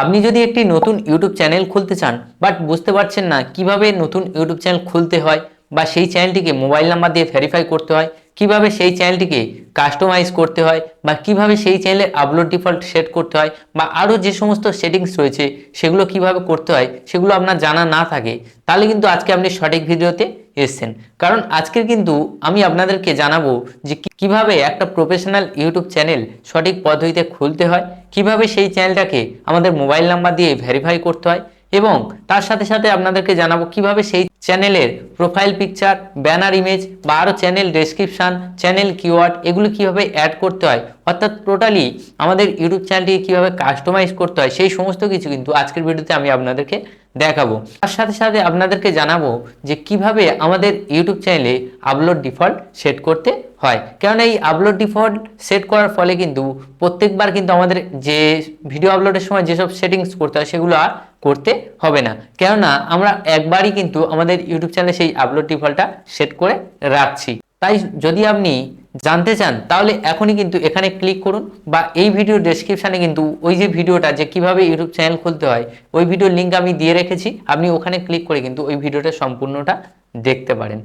আপনি যদি একটি নতুন ইউটিউব চ্যানেল খুলতে চান বাট বুঝতে পারছেন না কিভাবে নতুন ইউটিউব চ্যানেল খুলতে হয় বা সেই চ্যানেলটিকে মোবাইল নাম্বার দিয়ে ভেরিফাই করতে হয়, কিভাবে সেই চ্যানেলটিকে কাস্টমাইজ করতে হয় বা কিভাবে সেই চ্যানেলের আপলোড ডিফল্ট সেট করতে হয় বা আরও যে সমস্ত সেটিংস রয়েছে সেগুলো কিভাবে করতে হয় সেগুলো আপনার জানা না থাকে, তাহলে কিন্তু আজকে আপনি সঠিক ভিডিওতে এসেছেন। কারণ আজকের কিন্তু আমি আপনাদেরকে জানাবো যে কিভাবে একটা প্রফেশনাল ইউটিউব চ্যানেল সঠিক পদ্ধতিতে খুলতে হয়, কিভাবে সেই চ্যানেলটাকে আমাদের মোবাইল নাম্বার দিয়ে ভেরিফাই করতে হয় এবং তার সাথে সাথে আপনাদেরকে জানাবো কিভাবে সেই চ্যানেলের প্রোফাইল পিকচার, ব্যানার ইমেজ বা আরও চ্যানেল ডেসক্রিপশন, চ্যানেল কিওয়ার্ড এগুলো কিভাবে অ্যাড করতে হয়, অর্থাৎ টোটালি আমাদের ইউটিউব চ্যানেলটিকে কিভাবে কাস্টমাইজ করতে হয় সেই সমস্ত কিছু কিন্তু আজকের ভিডিওতে আমি আপনাদেরকে দেখাবো। তার সাথে সাথে আপনাদেরকে জানাবো যে কিভাবে আমাদের ইউটিউব চ্যানেলে আপলোড ডিফল্ট সেট করতে হয়। কারণ এই আপলোড ডিফল্ট সেট করার ফলে কিন্তু প্রত্যেকবার কিন্তু আমাদের যে ভিডিও আপলোডের সময় যেসব সেটিংস করতে হয় সেগুলো আর করতে হবে না, কেননা আমরা একবারই কিন্তু আমাদের ইউটিউব চ্যানেলে সেই আপলোড ডিফল্টটা সেট করে রাখছি। তাই যদি আপনি জানতে চান তাহলে এখনই কিন্তু এখানে ক্লিক করুন বা এই ভিডিও ডেসক্রিপশানে কিন্তু ওই যে ভিডিওটা যে কিভাবে ইউটিউব চ্যানেল খুলতে হয় ওই ভিডিওর লিঙ্ক আমি দিয়ে রেখেছি, আপনি ওখানে ক্লিক করে কিন্তু ওই ভিডিওটা সম্পূর্ণটা দেখতে পারেন।